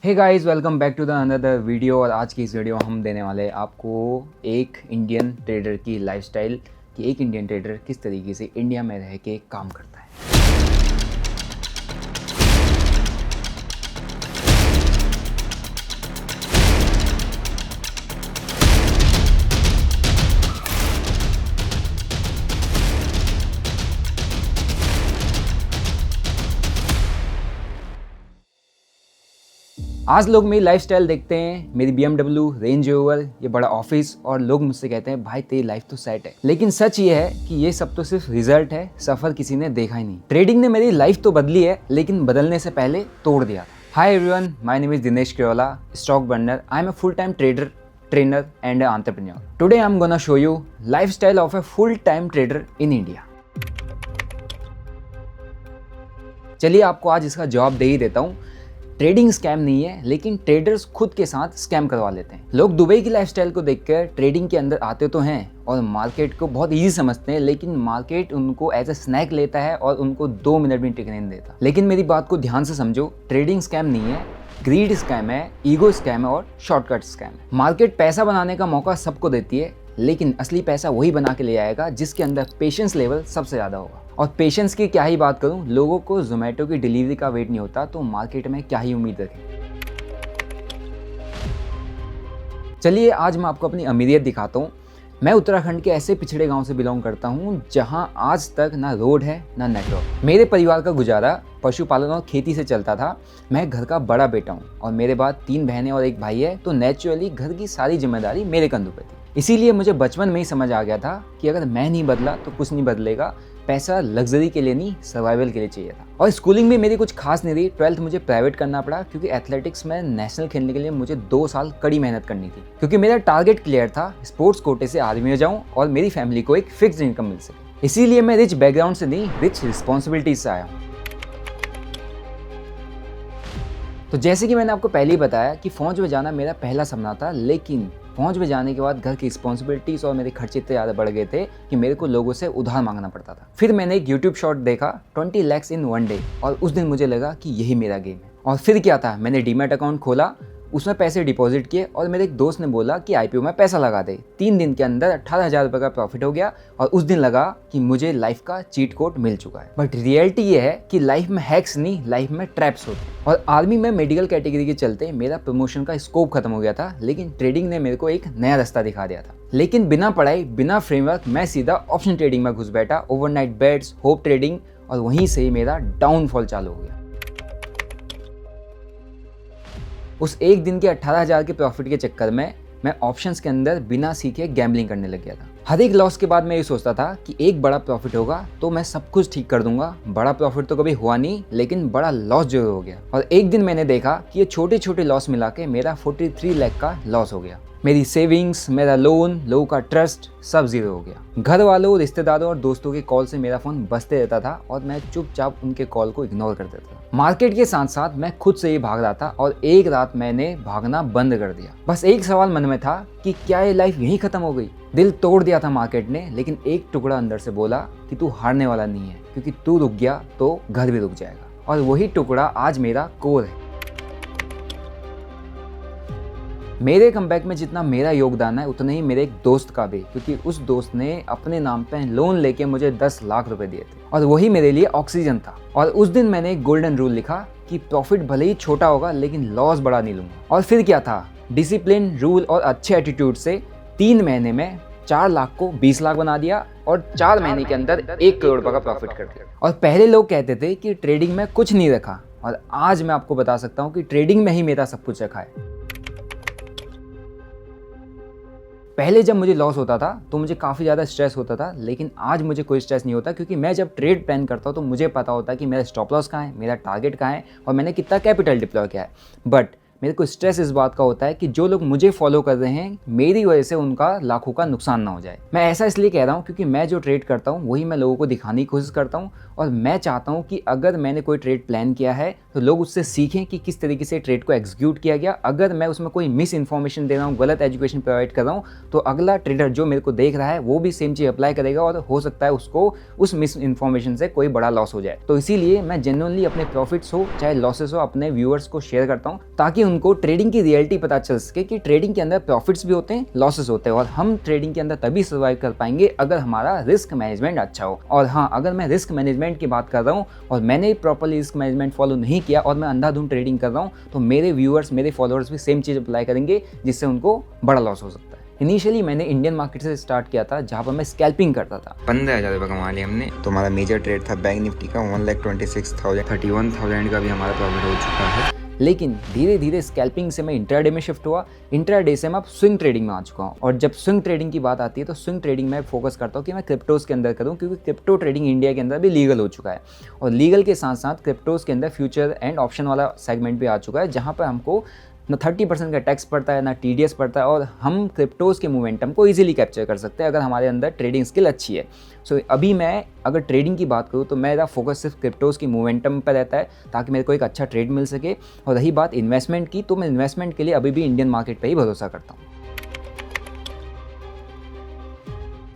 Hey guys, welcome back to the another video. और आज की इस वीडियो में हम देने वाले हैं आपको एक इंडियन ट्रेडर की लाइफस्टाइल कि एक इंडियन ट्रेडर किस तरीके से इंडिया में रह के काम करता है। आज लोग मेरी लाइफस्टाइल देखते हैं, मेरी BMW, रेंज रोवर, ये बड़ा ऑफिस, और लोग मुझसे कहते हैं भाई तेरी लाइफ तो सेट है। लेकिन सच ये है कि ये सब तो सिर्फ रिजल्ट है, सफर किसी ने देखा ही नहीं। ट्रेडिंग ने मेरी लाइफ तो बदली है, लेकिन बदलने से पहले तोड़ दिया था। Hi everyone, my name is Dinesh Kerola, stock burner. I am a full time trader, trainer and entrepreneur. Today I am gonna show you lifestyle of a full time trader in India. चलिए आपको आज इसका जवाब दे ही देता हूँ। ट्रेडिंग स्कैम नहीं है, लेकिन ट्रेडर्स खुद के साथ स्कैम करवा लेते हैं। लोग दुबई की लाइफस्टाइल को देखकर ट्रेडिंग के अंदर आते तो हैं और मार्केट को बहुत इजी समझते हैं, लेकिन मार्केट उनको एज अ स्नैक लेता है और उनको 2 मिनट भी टिकने नहीं देता। लेकिन मेरी बात को ध्यान से समझो, ट्रेडिंग स्कैम नहीं है, ग्रीड स्कैम है, ईगो स्कैम है और शॉर्टकट स्कैम है। मार्केट पैसा बनाने का मौका सबको देती है, लेकिन असली पैसा वही बना के ले आएगा जिसके अंदर पेशेंस लेवल सबसे ज़्यादा होगा। और पेशेंस की क्या ही बात करूं, लोगों को जोमेटो की डिलीवरी का वेट नहीं होता, तो मार्केट में क्या ही उम्मीद रखें। चलिए आज मैं आपको अपनी अमीरियत दिखाता हूं। मैं उत्तराखंड के ऐसे पिछड़े गांव से बिलोंग करता हूं जहां आज तक ना रोड है ना नेटवर्क। मेरे परिवार का गुजारा पशुपालन और खेती से चलता था। मैं घर का बड़ा बेटा हूं और मेरे बाद 3 बहनें और 1 भाई है, तो नेचुरली घर की सारी जिम्मेदारी मेरे कंधों पर थी। इसीलिए मुझे बचपन में ही समझ आ गया था कि अगर मैं नहीं बदला तो कुछ नहीं बदलेगा। पैसा लग्जरी के लिए नहीं, सर्वाइवल के लिए चाहिए था। और स्कूलिंग भी मेरी कुछ खास नहीं रही। 12th मुझे प्राइवेट करना पड़ा क्योंकि एथलेटिक्स में नेशनल खेलने के लिए मुझे 2 साल कड़ी मेहनत करनी थी, क्योंकि मेरा टारगेट क्लियर था, स्पोर्ट्स कोटे से आर्मी में जाऊं और मेरी फैमिली को एक फिक्स्ड इनकम मिल सके। इसीलिए मैं रिच बैकग्राउंड से नहीं, रिच रिस्पॉन्सिबिलिटीज से आया हूँ। तो जैसे कि मैंने आपको पहले ही बताया कि फौज में जाना मेरा पहला सपना था, लेकिन फौज में जाने के बाद घर की रिस्पॉन्सिबिलिटीज और मेरे खर्चे इतने ज़्यादा बढ़ गए थे कि मेरे को लोगों से उधार मांगना पड़ता था। फिर मैंने एक यूट्यूब शॉर्ट देखा 20 lakhs in 1 day, और उस दिन मुझे लगा कि यही मेरा गेम है। और फिर क्या था, मैंने डीमैट अकाउंट खोला, उसमें पैसे डिपॉजिट किए और मेरे एक दोस्त ने बोला कि IPO में पैसा लगा दे। 3 दिन के अंदर 18,000 रुपये का प्रॉफिट हो गया और उस दिन लगा कि मुझे लाइफ का चीट कोड मिल चुका है। बट रियलिटी ये है कि लाइफ में हैक्स नहीं, लाइफ में ट्रैप्स होते हैं। और आर्मी में मेडिकल कैटेगरी के चलते मेरा प्रमोशन का स्कोप खत्म हो गया था, लेकिन ट्रेडिंग ने मेरे को एक नया रास्ता दिखा दिया था। लेकिन बिना पढ़ाई, बिना फ्रेमवर्क, मैं सीधा ऑप्शन ट्रेडिंग में घुस बैठा, ओवरनाइट बेट्स, होप ट्रेडिंग, और वहीं से ही मेरा डाउनफॉल चालू हो गया। उस एक दिन के 18,000 के प्रॉफिट के चक्कर में मैं ऑप्शंस के अंदर बिना सीखे गैम्बलिंग करने लग गया था। हर एक लॉस के बाद मैं ये सोचता था कि एक बड़ा प्रॉफिट होगा तो मैं सब कुछ ठीक कर दूंगा। बड़ा प्रॉफिट तो कभी हुआ नहीं, लेकिन बड़ा लॉस जरूर हो गया। और एक दिन मैंने देखा कि ये छोटे छोटे लॉस मिला के मेरा 43 लाख का लॉस हो गया। मेरी सेविंग्स, मेरा लोन, लोगों का ट्रस्ट, सब जीरो हो गया। घर वालों, रिश्तेदारों और दोस्तों के कॉल से मेरा फोन बजते रहता था और मैं चुपचाप उनके कॉल को इग्नोर कर देता था। मार्केट के साथ साथ मैं खुद से ही भाग रहा था और एक रात मैंने भागना बंद कर दिया। बस एक सवाल मन में था कि क्या ये लाइफ यहीं खत्म हो गई। दिल तोड़ दिया था मार्केट ने, लेकिन एक टुकड़ा अंदर से बोला कि तू हारने वाला नहीं है, क्योंकि तू रुक गया तो घर भी रुक जाएगा। और वही टुकड़ा आज मेरा कोर है। मेरे कमबैक में जितना मेरा योगदान है उतना ही मेरे एक दोस्त का भी, क्योंकि उस दोस्त ने अपने नाम पे लोन लेके मुझे 10 लाख रुपए दिए थे और वही मेरे लिए ऑक्सीजन था। और उस दिन मैंने एक गोल्डन रूल लिखा कि प्रॉफिट भले ही छोटा होगा, लेकिन लॉस बड़ा नहीं लूंगा। और फिर क्या था, डिसिप्लिन, रूल और अच्छे एटीट्यूड से 3 महीने में 4 लाख को 20 लाख बना दिया और 4 महीने के अंदर 1 करोड़ रुपए का प्रॉफिट कर दिया। और पहले लोग कहते थे कि ट्रेडिंग में कुछ नहीं रखा, और आज मैं आपको बता सकता हूँ कि ट्रेडिंग में ही मेरा सब कुछ रखा है। पहले जब मुझे लॉस होता था तो मुझे काफ़ी ज़्यादा स्ट्रेस होता था, लेकिन आज मुझे कोई स्ट्रेस नहीं होता, क्योंकि मैं जब ट्रेड प्लान करता हूँ तो मुझे पता होता है कि मेरा स्टॉप लॉस कहाँ है, मेरा टारगेट कहाँ है और मैंने कितना कैपिटल डिप्लॉय किया है। बट मेरे को स्ट्रेस इस बात का होता है कि जो लोग मुझे फॉलो कर रहे हैं, मेरी वजह से उनका लाखों का नुकसान ना हो जाए। मैं ऐसा इसलिए कह रहा हूँ क्योंकि मैं जो ट्रेड करता हूँ वही मैं लोगों को दिखाने की कोशिश करता हूँ, और मैं चाहता हूँ कि अगर मैंने कोई ट्रेड प्लान किया है तो लोग उससे सीखें कि किस तरीके से ट्रेड को एग्जीक्यूट किया गया। अगर मैं उसमें कोई मिस इन्फॉर्मेशन दे रहा हूँ, गलत एजुकेशन प्रोवाइड कर रहा हूँ, तो अगला ट्रेडर जो मेरे को देख रहा है वो भी सेम चीज़ अप्लाई करेगा और हो सकता है उसको उस मिस इन्फॉर्मेशन से कोई बड़ा लॉस हो जाए। तो इसीलिए मैं जेन्युइनली अपने प्रॉफिट्स हो चाहे लॉसेस हो अपने व्यूअर्स को शेयर करता हूँ, ताकि उनको ट्रेडिंग की रियलिटी पता चल सके कि ट्रेडिंग के अंदर प्रॉफिट्स भी होते हैं, लॉसेस होते हैं, और हम ट्रेडिंग के अंदर तभी सर्वाइव कर पाएंगे अगर हमारा रिस्क मैनेजमेंट अच्छा हो। और हाँ, अगर मैं रिस्क मैनेजमेंट की बात कर रहा हूँ और मैंने प्रॉपरली रिस्क मैनेजमेंट फॉलो नहीं किया और मैं अंधाधुंध ट्रेडिंग कर रहा हूँ, तो मेरे व्यूअर्स, मेरे फॉलोअर्स भी सेम चीज़ अप्लाई करेंगे, जिससे उनको बड़ा लॉस हो सकता है। इनिशियली मैंने इंडियन मार्केट से स्टार्ट किया था, जहाँ पर मैं स्कैल्पिंग करता था। 15,000 रुपये कमा लिया हमने। तो हमारा मेजर ट्रेड था बैंक निफ्टी का 1,26,000, 31,000 का भी हमारा प्रॉफिट हो चुका है। लेकिन धीरे धीरे स्कैल्पिंग से मैं इंट्राडे में शिफ्ट हुआ, इंट्राडे से मैं अब स्विंग ट्रेडिंग में आ चुका हूँ। और जब स्विंग ट्रेडिंग की बात आती है तो स्विंग ट्रेडिंग में फोकस करता हूँ कि मैं क्रिप्टोज के अंदर करूँ, क्योंकि क्रिप्टो ट्रेडिंग इंडिया के अंदर भी लीगल हो चुका है। और लीगल के साथ साथ क्रिप्टोज के अंदर फ्यूचर एंड ऑप्शन वाला सेगमेंट भी आ चुका है, जहाँ पर हमको ना 30% का टैक्स पड़ता है, ना TDS पड़ता है, और हम क्रिप्टोज़ के मोमेंटम को इजीली कैप्चर कर सकते हैं अगर हमारे अंदर ट्रेडिंग स्किल अच्छी है। सो अभी मैं अगर ट्रेडिंग की बात करूँ तो मेरा फोकस सिर्फ क्रिप्टोज़ की मोमेंटम पर रहता है, ताकि मेरे को एक अच्छा ट्रेड मिल सके। और रही बात इन्वेस्टमेंट की, तो मैं इन्वेस्टमेंट के लिए अभी भी इंडियन मार्केट पर ही भरोसा करता हूँ।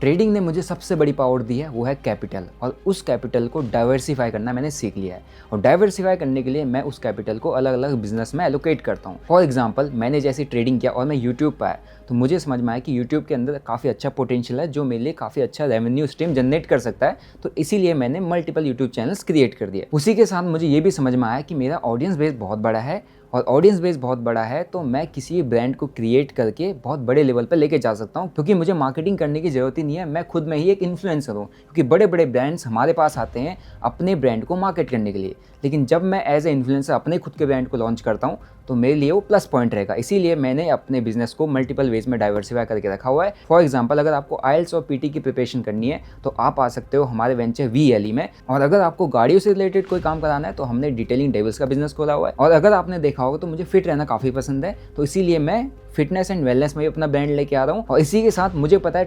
ट्रेडिंग ने मुझे सबसे बड़ी पावर दी है, वो है कैपिटल, और उस कैपिटल को डाइवर्सिफाई करना मैंने सीख लिया है। और डाइवर्सिफाई करने के लिए मैं उस कैपिटल को अलग अलग बिजनेस में एलोकेट करता हूँ। फॉर एग्जांपल, मैंने जैसे ट्रेडिंग किया और मैं यूट्यूब पर आया, तो मुझे समझ में आया कि यूट्यूब के अंदर काफ़ी अच्छा पोटेंशियल है, जो मेरे लिए काफ़ी अच्छा रेवेन्यू स्ट्रीम जनरेट कर सकता है। तो इसीलिए मैंने मल्टीपल यूट्यूब चैनल्स क्रिएट कर दिए। उसी के साथ मुझे ये भी समझ में आया कि मेरा ऑडियंस बेस बहुत बड़ा है, और ऑडियंस बेस बहुत बड़ा है तो मैं किसी ब्रांड को क्रिएट करके बहुत बड़े लेवल पर लेके जा सकता हूँ, क्योंकि मुझे मार्केटिंग करने की ज़रूरत ही नहीं है। मैं खुद में ही एक इन्फ्लुएंसर हूँ, क्योंकि बड़े बड़े ब्रांड्स हमारे पास आते हैं अपने ब्रांड को मार्केट करने के लिए। लेकिन जब मैं एज ए इन्फ्लुएंसर अपने खुद के ब्रांड को लॉन्च करता हूँ, तो मेरे लिए वो प्लस पॉइंट रहेगा। इसीलिए मैंने अपने बिजनेस को मल्टीपल वेज में डाइवर्सिफाई करके रखा हुआ है। फॉर एग्जांपल, अगर आपको IELTS और PT की प्रिपरेशन करनी है तो आप आ सकते हो हमारे वेंचर VLE में। और अगर आपको गाड़ियों से रिलेटेड कोई काम कराना है तो हमने डिटेलिंग डेविल्स का बिजनेस खोला हुआ है। और अगर आपने देखा होगा तो मुझे फिट रहना काफ़ी पसंद है, तो इसीलिए मैं फिटनेस एंड वेलनेस में भी अपना ब्रांड लेके आ रहा हूँ। और इसी के साथ मुझे पता है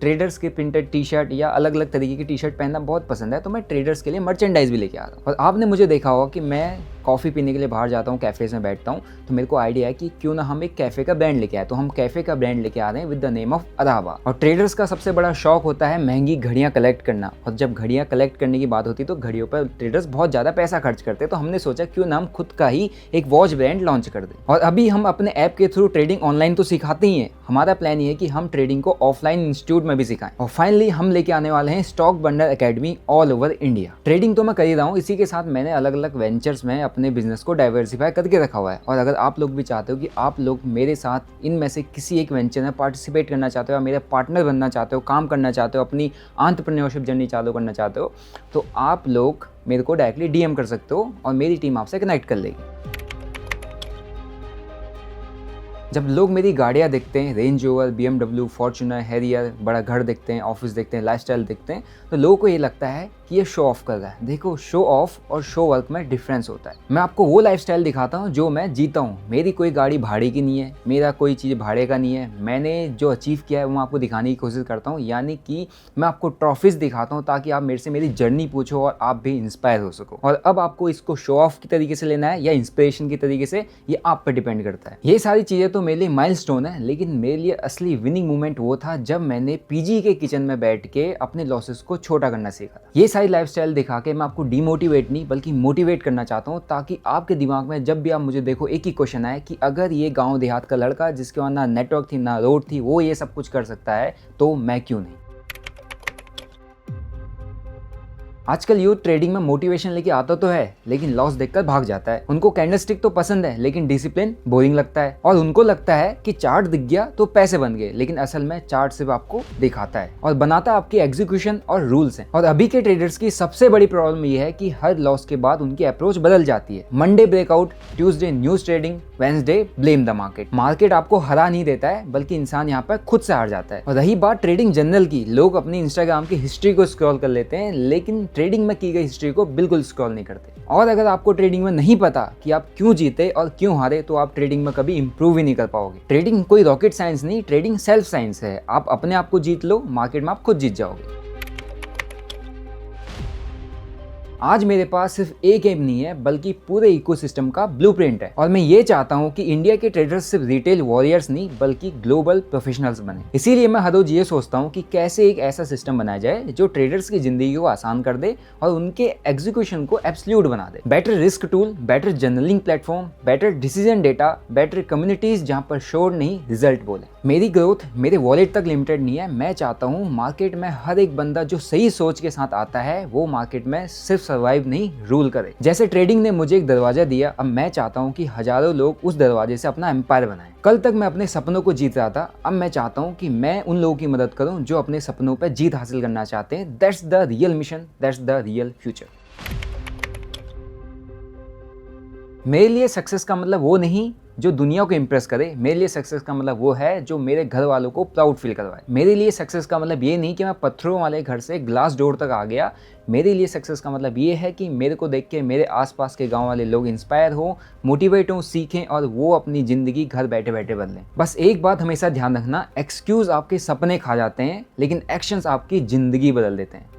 ट्रेडर्स के प्रिंटेड टी-शर्ट या अलग अलग तरीके की टी-शर्ट पहनना बहुत पसंद है, तो मैं ट्रेडर्स के लिए मर्चेंडाइज भी लेके आ रहा हूँ। और आपने मुझे देखा होगा कि मैं कॉफ़ी पीने के लिए बाहर जाता हूँ, कैफ़ेज़ में बैठता हूँ, तो मेरे को आइडिया है कि क्यों ना हम एक कैफ़े का ब्रांड लेके आए। तो हम कैफ़े का ब्रांड लेके आ रहे हैं विद द नेम ऑफ अराबा। और ट्रेडर्स का सबसे बड़ा शौक होता है महंगी घड़ियाँ कलेक्ट करना, और जब घड़ियाँ कलेक्ट करने की बात होती है तो घड़ियों पर ट्रेडर्स बहुत ज़्यादा पैसा खर्च करते हैं। तो हमने सोचा क्यों ना हम खुद का ही एक वॉच ब्रांड लॉन्च कर दें। और अभी हम अपने ऐप के थ्रू ट्रेडिंग ऑनलाइन तो सिखाते ही हैं, हमारा प्लान ये है कि हम ट्रेडिंग को ऑफलाइन इंस्टीट्यूट में भी सिखाएं। और फाइनली हम लेके आने वाले हैं stock bundle academy all over India. Trading तो मैं कर ही रहा हूँ, इसी के साथ मैंने अलग अलग वेंचर्स में अपने बिजनेस को डाइवर्सिफाई करके रखा हुआ है। और अगर आप लोग भी चाहते हो कि आप लोग मेरे साथ इनमें से किसी एक वेंचर में पार्टिसिपेट करना चाहते हो, या मेरे पार्टनर बनना चाहते हो, काम करना चाहते हो, अपनी एंटरप्रेन्योरशिप जर्नी चालू करना चाहते हो, तो आप लोग मेरे को डायरेक्टली DM कर सकते हो और मेरी टीम आपसे कनेक्ट कर लेगी। जब लोग मेरी गाड़ियाँ देखते हैं, range rover, BMW, Fortuner, Harrier, बड़ा घर देखते हैं, ऑफिस देखते हैं, लाइफस्टाइल देखते हैं, तो लोगों को ये लगता है कि ये शो ऑफ कर रहा है। देखो, शो ऑफ और शो वर्क में डिफरेंस होता है। मैं आपको वो लाइफस्टाइल दिखाता हूँ जो मैं जीता हूँ। मेरी कोई गाड़ी भाड़े की नहीं है, मेरा कोई चीज़ भाड़े का नहीं है। मैंने जो अचीव किया है वो आपको दिखाने की कोशिश करता हूँ, यानी कि मैं आपको ट्रॉफीज दिखाता हूँ, ताकि आप मेरे से मेरी जर्नी पूछो और आप भी इंस्पायर हो सको। और अब आपको इसको शो ऑफ की तरीके से लेना है या इंस्पिरेशन की तरीके से, ये आप पर डिपेंड करता है। ये सारी चीज़ें तो मेरे लिए माइलस्टोन है, लेकिन मेरे लिए असली विनिंग मोमेंट वो था जब मैंने PG के किचन में बैठ के अपने लॉसेस को छोटा करना सीखा था। ये सारी लाइफस्टाइल दिखा के मैं आपको डिमोटिवेट नहीं बल्कि मोटिवेट करना चाहता हूँ, ताकि आपके दिमाग में जब भी आप मुझे देखो एक ही क्वेश्चन आए कि अगर ये गांव देहात का लड़का जिसके वहाँ ना नेटवर्क थी ना रोड थी, वो ये सब कुछ कर सकता है, तो मैं क्यों नहीं। आजकल यूथ ट्रेडिंग में मोटिवेशन लेके आता तो है, लेकिन लॉस देखकर भाग जाता है। उनको कैंडलस्टिक तो पसंद है, लेकिन डिसिप्लिन बोरिंग लगता है। और उनको लगता है कि चार्ट दिख गया तो पैसे बन गए, लेकिन असल में चार्ट सिर्फ आपको दिखाता है और बनाता आपकी एग्जीक्यूशन और रूल्स हैं। और अभी के ट्रेडर्स की सबसे बड़ी प्रॉब्लम ये है कि हर लॉस के बाद उनकी अप्रोच बदल जाती है। Monday breakout, Tuesday news trading, Wednesday blame the market. Market आपको हरा नहीं देता है, बल्कि इंसान यहाँ पर खुद से हार जाता है। और रही बात ट्रेडिंग जनरल की, लोग अपनी इंस्टाग्राम की हिस्ट्री को स्क्रॉल कर लेते हैं, लेकिन ट्रेडिंग में की गई हिस्ट्री को बिल्कुल स्क्रॉल नहीं करते। और अगर आपको ट्रेडिंग में नहीं पता कि आप क्यों जीते और क्यों हारे, तो आप ट्रेडिंग में कभी इंप्रूव ही नहीं कर पाओगे। ट्रेडिंग कोई रॉकेट साइंस नहीं, ट्रेडिंग सेल्फ साइंस है। आप अपने आप को जीत लो, मार्केट में आप खुद जीत जाओगे। आज मेरे पास सिर्फ एक एम नहीं है बल्कि पूरे इकोसिस्टम का ब्लूप्रिंट है और मैं ये चाहता हूँ कि इंडिया के ट्रेडर्स सिर्फ रिटेल वॉरियर्स नहीं बल्कि ग्लोबल प्रोफेशनल्स बने। इसीलिए मैं हर रोज ये सोचता हूँ कि कैसे एक ऐसा सिस्टम बनाया जाए जो ट्रेडर्स की जिंदगी को आसान कर दे और उनके एग्जीक्यूशन को एब्सोल्यूट बना दे। Better risk tool, better journaling platform, better decision data, better communities जहाँ पर शोर नहीं रिजल्ट बोले। मेरी ग्रोथ मेरे वॉलेट तक लिमिटेड नहीं है। मैं चाहता हूँ मार्केट में हर एक बंदा जो सही सोच के साथ आता है वो मार्केट में सिर्फ सर्वाइव नहीं रूल करे। जैसे ट्रेडिंग ने मुझे एक दरवाजा दिया, अब मैं चाहता हूँ कि हजारों लोग उस दरवाजे से अपना एम्पायर बनाएं। कल तक मैं अपने सपनों को जीत रहा था, अब मैं चाहता हूँ कि मैं उन लोगों की मदद करूँ जो अपने सपनों पर जीत हासिल करना चाहते हैं। That's the real mission, that's the real future. मेरे लिए सक्सेस का मतलब वो नहीं जो दुनिया को इम्प्रेस करे। मेरे लिए सक्सेस का मतलब वो है जो मेरे घर वालों को प्राउड फील करवाए। मेरे लिए सक्सेस का मतलब ये नहीं कि मैं पत्थरों वाले घर से ग्लास डोर तक आ गया। मेरे लिए सक्सेस का मतलब ये है कि मेरे को देख के मेरे आसपास के गांव वाले लोग इंस्पायर हो, मोटिवेट हो, सीखें और वो अपनी ज़िंदगी घर बैठे बैठे बदलें। बस एक बात हमेशा ध्यान रखना, एक्सक्यूज़ आपके सपने खा जाते हैं लेकिन एक्शंस आपकी ज़िंदगी बदल देते हैं।